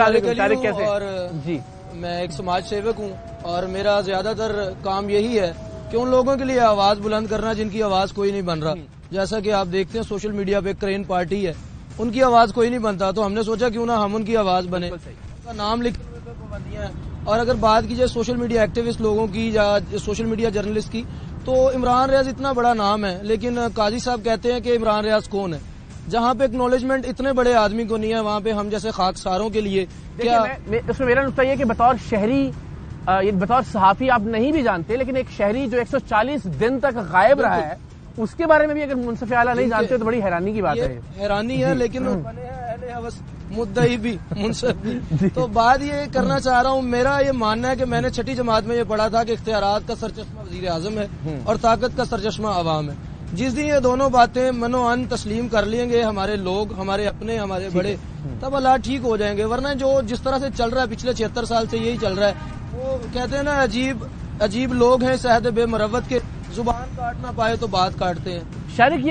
کیسے؟ اور جی میں ایک سماج سیوک ہوں اور میرا زیادہ تر کام یہی ہے کہ ان لوگوں کے لیے آواز بلند کرنا جن کی آواز کوئی نہیں بن رہا. جیسا کہ آپ دیکھتے ہیں سوشل میڈیا پہ کرین پارٹی ہے, ان کی آواز کوئی نہیں بنتا, تو ہم نے سوچا کیوں نہ ہم ان کی آواز بنے. ان کا نام لکھنے ہوئے پہ پابندیاں ہیں. اور اگر بات کی جائے سوشل میڈیا ایکٹیوسٹ لوگوں کی یا سوشل میڈیا جرنلسٹ کی, تو عمران ریاض اتنا بڑا نام ہے, لیکن قاضی صاحب کہتے ہیں کہ عمران ریاض کون ہے. جہاں پہ اکنالجمنٹ اتنے بڑے آدمی کو نہیں ہے, وہاں پہ ہم جیسے خاکساروں کے لیے کیا. اس میں میرا نقطہ یہ کہ بطور شہری, بطور صحافی آپ نہیں بھی جانتے, لیکن ایک شہری جو 140 دن تک غائب رہا ہے, اس کے بارے میں بھی اگر منصف اعلیٰ نہیں جانتے تو بڑی حیرانی کی بات ہے. حیرانی ہے, لیکن اہل ہوس مدعی بھی منصف بھی. تو بات یہ کرنا چاہ رہا ہوں, میرا یہ ماننا ہے کہ میں نے 6ٹھی جماعت میں یہ پڑھا تھا کہ اختیارات کا سرچشمہ وزیر اعظم ہے اور طاقت کا سرچشمہ عوام ہے. جس دن یہ دونوں باتیں منو ان تسلیم کر لیں گے ہمارے لوگ, ہمارے اپنے, ہمارے بڑے, تب حالات ٹھیک ہو جائیں گے. ورنہ جو جس طرح سے چل رہا ہے پچھلے 76 سال سے یہی چل رہا ہے. وہ کہتے ہیں نا عجیب لوگ ہیں صحت بے مروت کے, زبان کاٹ نہ پائے تو بات کاٹتے ہیں. شارق,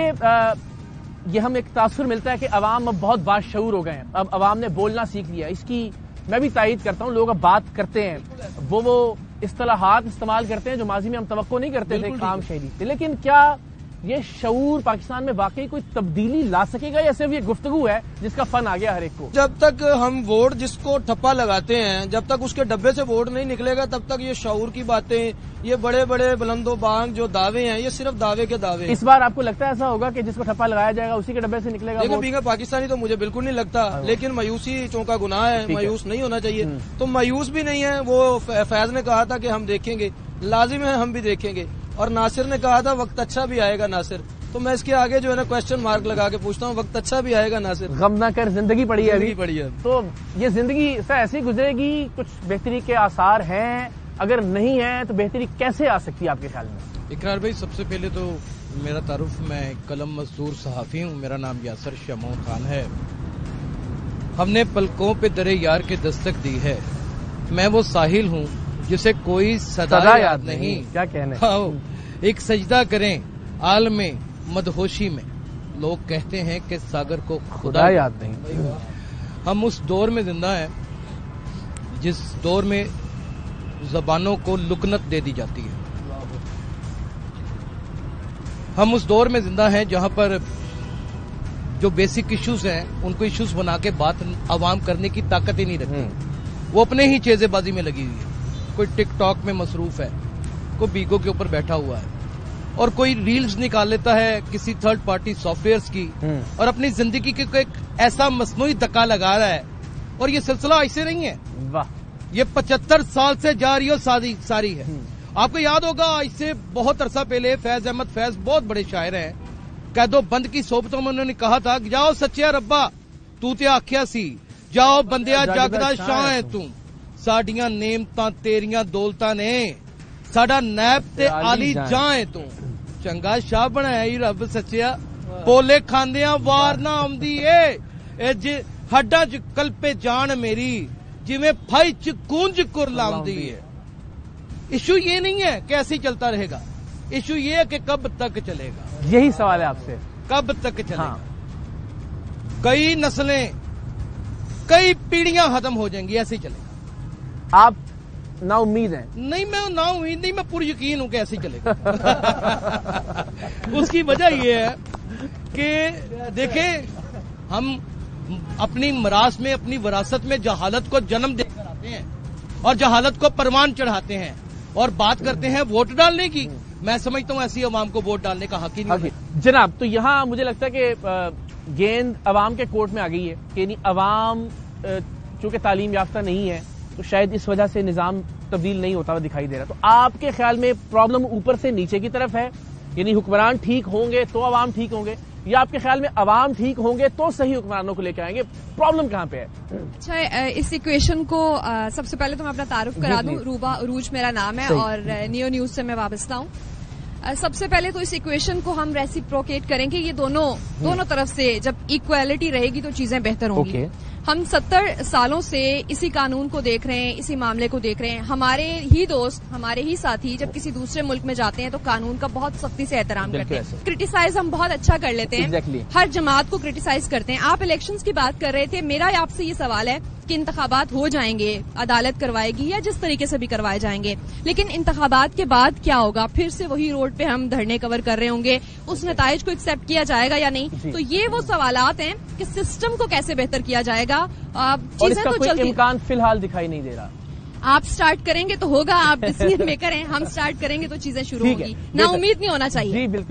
یہ ہم ایک تاثر ملتا ہے کہ عوام اب بہت باشعور ہو گئے ہیں, اب عوام نے بولنا سیکھ لیا. اس کی میں بھی تائید کرتا ہوں, لوگ اب بات کرتے ہیں, وہ اصطلاحات استعمال کرتے ہیں جو ماضی میں ہم توقع نہیں کرتے تھے عام شہری سے. لیکن کیا یہ شعور پاکستان میں واقعی کوئی تبدیلی لا سکے گا, یا صرف یہ گفتگو ہے جس کا فن آ گیا ہر ایک کو؟ جب تک ہم ووٹ جس کو ٹھپا لگاتے ہیں, جب تک اس کے ڈبے سے ووٹ نہیں نکلے گا, تب تک یہ شعور کی باتیں, یہ بڑے بڑے بلند و بانگ جو دعوے ہیں, یہ صرف دعوے کے دعوے ہیں. اس بار آپ کو لگتا ہے ایسا ہوگا کہ جس کو ٹھپا لگایا جائے گا اسی کے ڈبے سے نکلے گا؟ لیکن بینگ پاکستانی تو مجھے بالکل نہیں لگتا, لیکن مایوسی چونکا گناہ ہے, مایوس نہیں ہونا چاہیے. تو مایوس بھی نہیں ہے. وہ فیض نے کہا تھا کہ ہم دیکھیں گے, لازم ہے ہم بھی دیکھیں گے. اور ناصر نے کہا تھا وقت اچھا بھی آئے گا ناصر. تو میں اس کے آگے جو ہے نا کوشچن مارک لگا کے پوچھتا ہوں, وقت اچھا بھی آئے گا ناصر؟ غم نہ کر, زندگی پڑی ہے ابھی. پڑی ہے تو یہ زندگی ایسی گزرے گی, کچھ بہتری کے آثار ہیں, اگر نہیں ہیں تو بہتری کیسے آ سکتی ہے آپ کے خیال میں؟ اقرار بھائی, سب سے پہلے تو میرا تعارف, میں قلم مزدور صحافی ہوں. میرا نام یاسر شمعون خان ہے. ہم نے پلکوں پہ درے یار کے دستک دی ہے. میں وہ ساحل ہوں جسے کوئی صدا یاد نہیں. کیا کہنے, ایک سجدہ کریں عالم مدہوشی میں, لوگ کہتے ہیں کہ ساگر کو خدا یاد نہیں. ہم اس دور میں زندہ ہیں جس دور میں زبانوں کو لکنت دے دی جاتی ہے. ہم اس دور میں زندہ ہیں جہاں پر جو بیسک ایشوز ہیں ان کو ایشوز بنا کے بات عوام کرنے کی طاقت ہی نہیں رکھتی. وہ اپنے ہی چیزے بازی میں لگی ہوئی ہے. کوئی ٹک ٹاک میں مصروف ہے, کوئی بیگو کے اوپر بیٹھا ہوا ہے, اور کوئی ریلز نکال لیتا ہے کسی تھرڈ پارٹی سافٹ ویئرز کی, اور اپنی زندگی کے ایک ایسا مصنوعی دکا لگا رہا ہے. اور یہ سلسلہ ایسے نہیں ہے, یہ 75 سال سے جاری و ساری ہے. آپ کو یاد ہوگا اس سے بہت عرصہ پہلے فیض احمد فیض, بہت بڑے شاعر ہیں, قید و بند کی صحبتوں میں انہوں نے کہا تھا, جاؤ سچیا ربا تو تے آکھیا سی, جاؤ بندیا جگدا شاہ ہے تم, ساڈیاں نعمتاں تیریاں دولتاں نے, ساڈا نیب تے عالی جاں ہے تم, چنگا شاہ بنایا ہی رب سچیا, پولے کھاندیاں وار نہ آمدی اے, ہڈا چ کلپے جان میری, جویں پھائی چ گونج کر لاندی ہے. ایشو یہ نہیں ہے کہ ایسے ہی چلتا رہے گا, ایشو یہ ہے کہ کب تک چلے گا. یہی سوال ہے آپ سے, کب تک چلے گا. کئی نسلیں, کئی پیڑھیاں ختم ہو جائیں گی, ایسے ہی چلے گا. آپ نا امید ہیں؟ نہیں, میں نا امید نہیں, میں پور یقین ہوں کہ ایسے ہی چلے گا. اس کی وجہ یہ ہے کہ دیکھیں, ہم اپنی میراث میں, اپنی وراثت میں جہالت کو جنم دے کر آتے ہیں اور جہالت کو پروان چڑھاتے ہیں, اور بات کرتے ہیں ووٹ ڈالنے کی. میں سمجھتا ہوں ایسی عوام کو ووٹ ڈالنے کا حق ہی نہیں. جناب, تو یہاں مجھے لگتا ہے کہ گیند عوام کے کورٹ میں آ گئی ہے, یعنی عوام چونکہ تعلیم یافتہ نہیں ہے تو شاید اس وجہ سے نظام تبدیل نہیں ہوتا ہوا دکھائی دے رہا. تو آپ کے خیال میں پرابلم اوپر سے نیچے کی طرف ہے, یعنی حکمران ٹھیک ہوں گے تو عوام ٹھیک ہوں گے, یا آپ کے خیال میں عوام ٹھیک ہوں گے تو صحیح حکمرانوں کو لے کے آئیں گے؟ پرابلم کہاں پہ ہے؟ اچھا, اس ایکویشن کو سب سے پہلے تو میں اپنا تعارف کرا دوں. روبا عروج میرا نام ہے اور نیو نیوز سے میں وابستہ ہوں. سب سے پہلے تو اس ایکویشن کو ہم ریسیپروکیٹ کریں گے, یہ دونوں طرف سے جب ایکویلٹی رہے گی تو چیزیں بہتر ہوں گی. ہم 70 سالوں سے اسی قانون کو دیکھ رہے ہیں, اسی معاملے کو دیکھ رہے ہیں. ہمارے ہی دوست, ہمارے ہی ساتھی جب کسی دوسرے ملک میں جاتے ہیں تو قانون کا بہت سختی سے احترام کرتے ہیں. کرٹیسائز ہم بہت اچھا کر لیتے ہیں, ہر جماعت کو کرٹیسائز کرتے ہیں. آپ الیکشنز کی بات کر رہے تھے, میرا آپ سے یہ سوال ہے کہ انتخابات ہو جائیں گے, عدالت کروائے گی یا جس طریقے سے بھی کروائے جائیں گے, لیکن انتخابات کے بعد کیا ہوگا؟ پھر سے وہی روڈ پہ ہم دھرنے کور کر رہے ہوں گے, اس نتائج کو ایکسپٹ کیا جائے گا یا نہیں؟ تو یہ وہ سوالات ہیں کہ سسٹم کو کیسے بہتر کیا جائے گا. چیزیں تو چلتی, امکان فی الحال دکھائی نہیں دے رہا. آپ سٹارٹ کریں گے تو ہوگا, آپ ڈیسیژن میکر ہیں, ہم سٹارٹ کریں گے تو چیزیں شروع ہوں گی, نا امید نہیں ہونا چاہیے. جی بالکل.